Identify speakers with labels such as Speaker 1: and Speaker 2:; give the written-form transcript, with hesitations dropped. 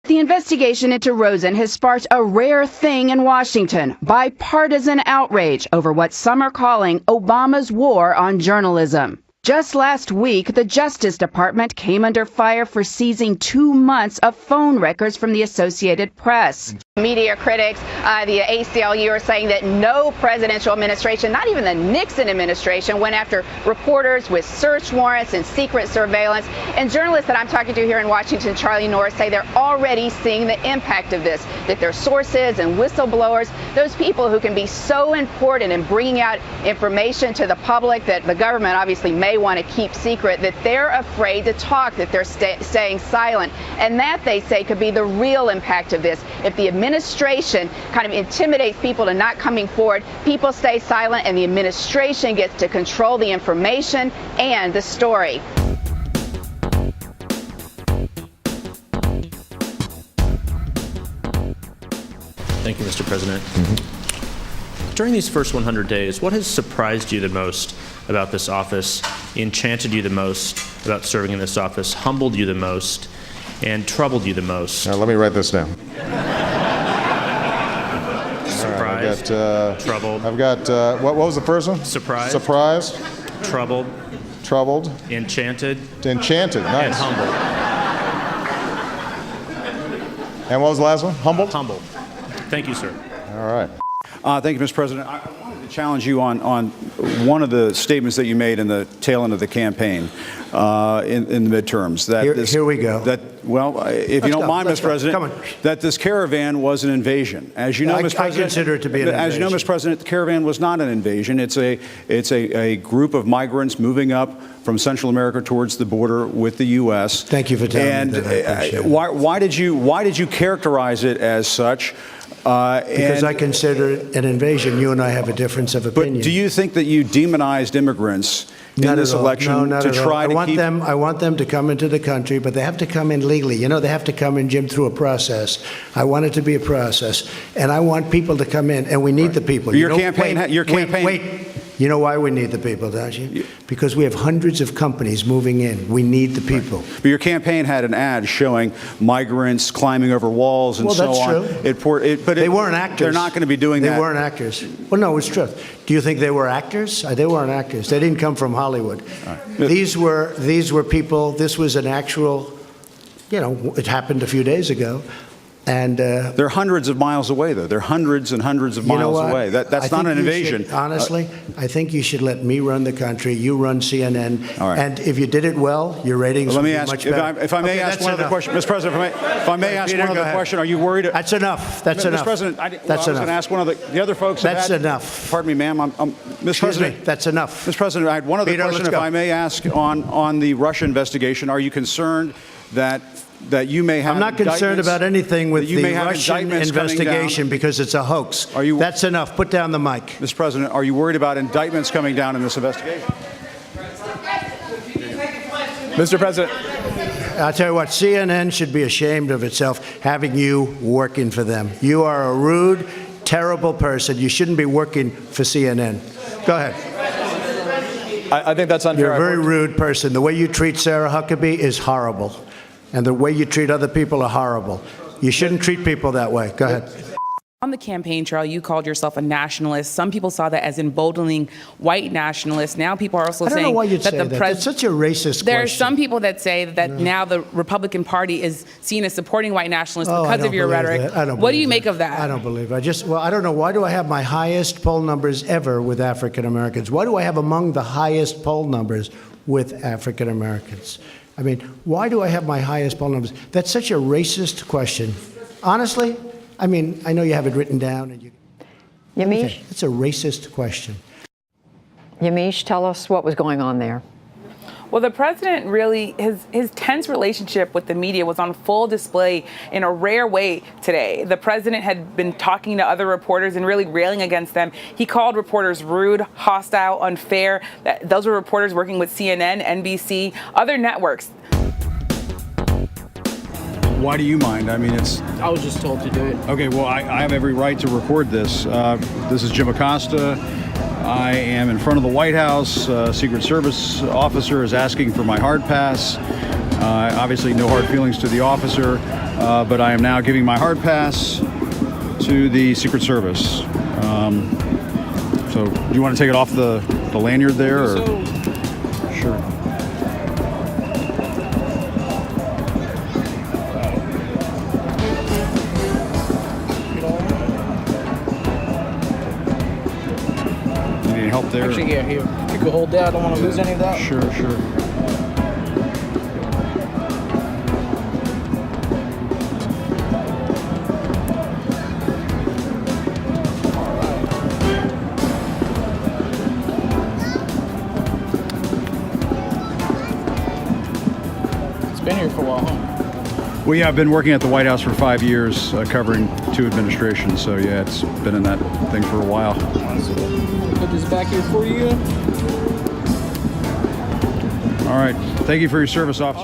Speaker 1: The investigation into Rosen has sparked a rare thing in Washington, bipartisan outrage over what some are calling Obama's war on journalism. Just last week, the Justice Department came under fire for seizing 2 months of phone records from the Associated Press. Media critics, the ACLU, are saying that no presidential administration, not even the Nixon administration, went after reporters with search warrants and secret surveillance. And journalists that I'm talking to here in Washington, Charlie Norris, say they're already seeing the impact of this, that their sources and whistleblowers, those people who can be so important in bringing out information to the public that the government obviously may want to keep secret, that they're afraid to talk, that they're staying silent. And that, they say, could be the real impact of this. If the administration kind of intimidates people to not coming forward, people stay silent, and the administration gets to control the information and the story.
Speaker 2: Thank you, Mr. President. During these first 100 days, what has surprised you the most about this office, enchanted you the most about serving in this office, humbled you the most, and troubled you the most?
Speaker 3: Now, let me write this down.
Speaker 2: Surprised, troubled.
Speaker 3: I've got, what was the first one?
Speaker 2: Surprised.
Speaker 3: Surprised.
Speaker 2: Troubled.
Speaker 3: Troubled.
Speaker 2: Enchanted.
Speaker 3: Enchanted, nice.
Speaker 2: And humbled.
Speaker 3: And what was the last one? Humbled?
Speaker 2: Humbled. Thank you, sir.
Speaker 3: All right.
Speaker 4: Thank you, Mr. President. I wanted to challenge you on one of the statements that you made in the tail end of the campaign in the midterms. That
Speaker 5: here we go.
Speaker 4: If you don't mind, Mr. President, that this caravan was an invasion. As you know, Mr. President,
Speaker 5: I consider it to be an invasion.
Speaker 4: As you know, Mr. President, the caravan was not an invasion. It's a group of migrants moving up from Central America towards the border with the U.S.
Speaker 5: Thank you for telling me that.
Speaker 4: Why did you characterize it as such?
Speaker 5: Because I consider it an invasion. You and I have a difference of opinion.
Speaker 4: But do you think that you demonized immigrants in this election to try to keep them?
Speaker 5: I want them to come into the country, but they have to come in legally. You know, they have to come in, Jim, through a process. I want it to be a process, and I want people to come in, and we need the people.
Speaker 4: Your campaign.
Speaker 5: Wait. You know why we need the people, don't you? Because we have hundreds of companies moving in. We need the people.
Speaker 4: Right. But your campaign had an ad showing migrants climbing over walls and so on.
Speaker 5: Well, that's true.
Speaker 4: But
Speaker 5: they weren't actors.
Speaker 4: They're not going to be doing that.
Speaker 5: They weren't actors. Well, no, it's true. Do you think they were actors? They weren't actors. They didn't come from Hollywood. Right. These were people. This was an actual, it happened a few days ago. And
Speaker 4: they're hundreds of miles away, though. They're hundreds and hundreds of miles away. That's not an invasion.
Speaker 5: Honestly, I think you should let me run the country. You run CNN.
Speaker 4: All right.
Speaker 5: And if you did it well, your ratings would be much better.
Speaker 4: If I may ask one other question, Mr. President, if I may ask one other question, are you worried?
Speaker 5: That's enough. That's enough.
Speaker 4: Mr. President, I was going to ask one of the other folks.
Speaker 5: That's enough.
Speaker 4: Pardon me, ma'am. Mr. President,
Speaker 5: that's enough.
Speaker 4: Mr. President, I had one other question, if I may ask, on the Russia investigation. Are you concerned that you may have?
Speaker 5: I'm not concerned about anything with the Russian investigation because it's a hoax. That's enough. Put down the mic.
Speaker 4: Mr. President, are you worried about indictments coming down in this investigation?
Speaker 6: Mr. President.
Speaker 5: I'll tell you what, CNN should be ashamed of itself having you working for them. You are a rude, terrible person. You shouldn't be working for CNN. Go ahead.
Speaker 6: I think that's unfair.
Speaker 5: You're a very rude person. The way you treat Sarah Huckabee is horrible. And the way you treat other people are horrible. You shouldn't treat people that way. Go ahead.
Speaker 7: On the campaign trail, you called yourself a nationalist. Some people saw that as emboldening white nationalists. Now people are also saying that
Speaker 5: I don't know why you'd say that. It's such a racist question.
Speaker 7: There are some people that say that now the Republican Party is seen as supporting white nationalists because of your rhetoric. What do you make of that?
Speaker 5: I don't believe it. I don't know. Why do I have my highest poll numbers ever with African Americans? Why do I have among the highest poll numbers with African Americans? I mean, why do I have my highest poll numbers? That's such a racist question. Honestly, I mean, I know you have it written down. And
Speaker 8: Yamiche?
Speaker 5: It's a racist question.
Speaker 8: Yamiche, tell us what was going on there.
Speaker 7: Well, the president really, his tense relationship with the media was on full display in a rare way today. The president had been talking to other reporters and really railing against them. He called reporters rude, hostile, unfair. Those were reporters working with CNN, NBC, other networks.
Speaker 4: Why do you mind? I mean,
Speaker 9: I was just told to do it.
Speaker 4: Okay, well, I have every right to record this. This is Jim Acosta. I am in front of the White House. Secret Service officer is asking for my hard pass. Obviously, no hard feelings to the officer, but I am now giving my hard pass to the Secret Service. So, do you want to take it off the lanyard there? Or? Sure. Need any help there?
Speaker 9: Actually, yeah, here. You can hold that. I don't want to lose any of that.
Speaker 4: Sure, sure.
Speaker 9: It's been here for a while, huh?
Speaker 4: Well, yeah, I've been working at the White House for 5 years, covering 2 administrations. So, yeah, it's been in that thing for a while.
Speaker 9: Put this back here for you.
Speaker 4: All right. Thank you for your service, officer.